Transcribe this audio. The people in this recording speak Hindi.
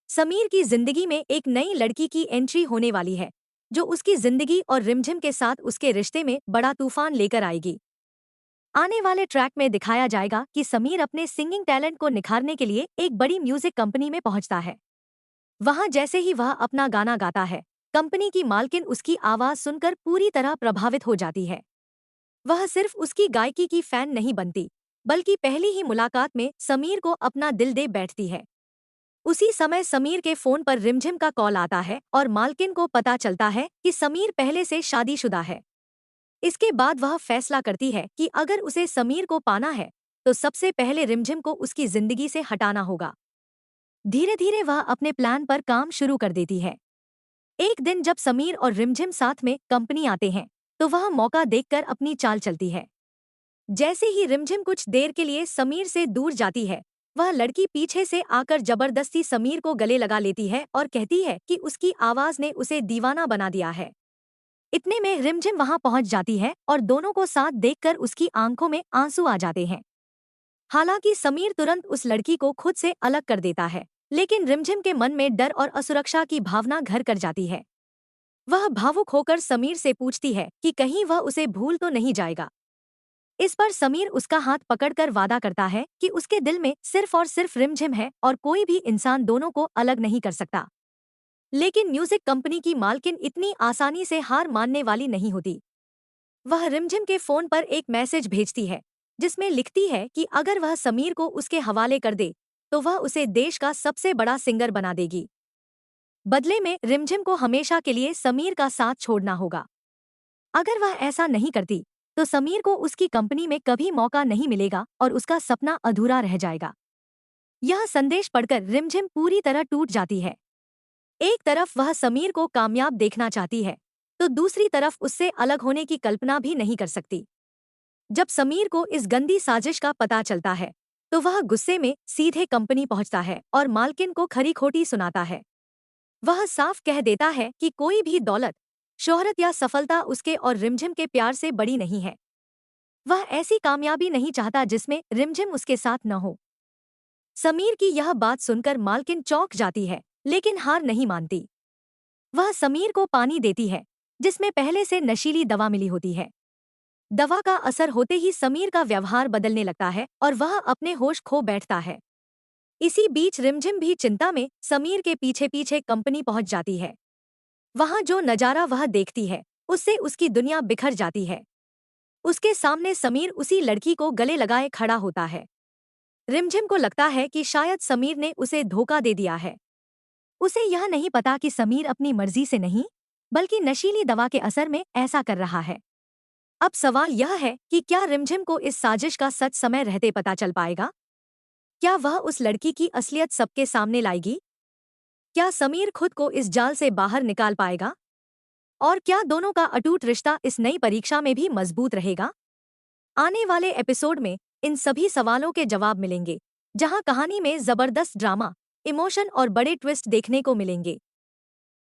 समीर की जिंदगी में एक नई लड़की की एंट्री होने वाली है, जो उसकी जिंदगी और रिमझिम के साथ उसके रिश्ते में बड़ा तूफान लेकर आएगी। आने वाले ट्रैक में दिखाया जाएगा कि समीर अपने सिंगिंग टैलेंट को निखारने के लिए एक बड़ी म्यूजिक कंपनी में पहुंचता है। वहां जैसे ही वह अपना गाना गाता है, कंपनी की मालकिन उसकी आवाज सुनकर पूरी तरह प्रभावित हो जाती है। वह सिर्फ उसकी गायकी की फैन नहीं बनती, बल्कि पहली ही मुलाकात में समीर को अपना दिल दे बैठती है। उसी समय समीर के फोन पर रिमझिम का कॉल आता है और मालकिन को पता चलता है कि समीर पहले से शादीशुदा है। इसके बाद वह फैसला करती है कि अगर उसे समीर को पाना है, तो सबसे पहले रिमझिम को उसकी जिंदगी से हटाना होगा। धीरे धीरे वह अपने प्लान पर काम शुरू कर देती है। एक दिन जब समीर और रिमझिम साथ में कंपनी आते हैं, तो वह मौका देखकर अपनी चाल चलती है। जैसे ही रिमझिम कुछ देर के लिए समीर से दूर जाती है, वह लड़की पीछे से आकर जबरदस्ती समीर को गले लगा लेती है और कहती है कि उसकी आवाज ने उसे दीवाना बना दिया है। इतने में रिमझिम वहां पहुंच जाती है और दोनों को साथ देखकर उसकी आंखों में आंसू आ जाते हैं। हालांकि समीर तुरंत उस लड़की को खुद से अलग कर देता है, लेकिन रिमझिम के मन में डर और असुरक्षा की भावना घर कर जाती है। वह भावुक होकर समीर से पूछती है कि कहीं वह उसे भूल तो नहीं जाएगा। इस पर समीर उसका हाथ पकड़कर वादा करता है कि उसके दिल में सिर्फ और सिर्फ रिमझिम है और कोई भी इंसान दोनों को अलग नहीं कर सकता। लेकिन म्यूजिक कंपनी की मालकिन इतनी आसानी से हार मानने वाली नहीं होती। वह रिमझिम के फोन पर एक मैसेज भेजती है, जिसमें लिखती है कि अगर वह समीर को उसके हवाले कर दे, तो वह उसे देश का सबसे बड़ा सिंगर बना देगी। बदले में रिमझिम को हमेशा के लिए समीर का साथ छोड़ना होगा। अगर वह ऐसा नहीं करती, तो समीर को उसकी कंपनी में कभी मौका नहीं मिलेगा और उसका सपना अधूरा रह जाएगा। यह संदेश पढ़कर रिमझिम पूरी तरह टूट जाती है। एक तरफ वह समीर को कामयाब देखना चाहती है, तो दूसरी तरफ उससे अलग होने की कल्पना भी नहीं कर सकती। जब समीर को इस गंदी साजिश का पता चलता है, तो वह गुस्से में सीधे कंपनी पहुंचता है और मालकिन को खरी खोटी सुनाता है। वह साफ कह देता है कि कोई भी दौलत, शोहरत या सफलता उसके और रिमझिम के प्यार से बड़ी नहीं है। वह ऐसी कामयाबी नहीं चाहता जिसमें रिमझिम उसके साथ न हो। समीर की यह बात सुनकर मालकिन चौंक जाती है, लेकिन हार नहीं मानती। वह समीर को पानी देती है, जिसमें पहले से नशीली दवा मिली होती है। दवा का असर होते ही समीर का व्यवहार बदलने लगता है और वह अपने होश खो बैठता है। इसी बीच रिमझिम भी चिंता में समीर के पीछे पीछे कंपनी पहुंच जाती है। वहां जो नजारा वह देखती है, उससे उसकी दुनिया बिखर जाती है। उसके सामने समीर उसी लड़की को गले लगाए खड़ा होता है। रिमझिम को लगता है कि शायद समीर ने उसे धोखा दे दिया है। उसे यह नहीं पता कि समीर अपनी मर्जी से नहीं, बल्कि नशीली दवा के असर में ऐसा कर रहा है। अब सवाल यह है कि क्या रिमझिम को इस साजिश का सच समय रहते पता चल पाएगा? क्या वह उस लड़की की असलियत सबके सामने लाएगी? क्या समीर खुद को इस जाल से बाहर निकाल पाएगा? और क्या दोनों का अटूट रिश्ता इस नई परीक्षा में भी मजबूत रहेगा? आने वाले एपिसोड में इन सभी सवालों के जवाब मिलेंगे, जहां कहानी में जबरदस्त ड्रामा, इमोशन और बड़े ट्विस्ट देखने को मिलेंगे।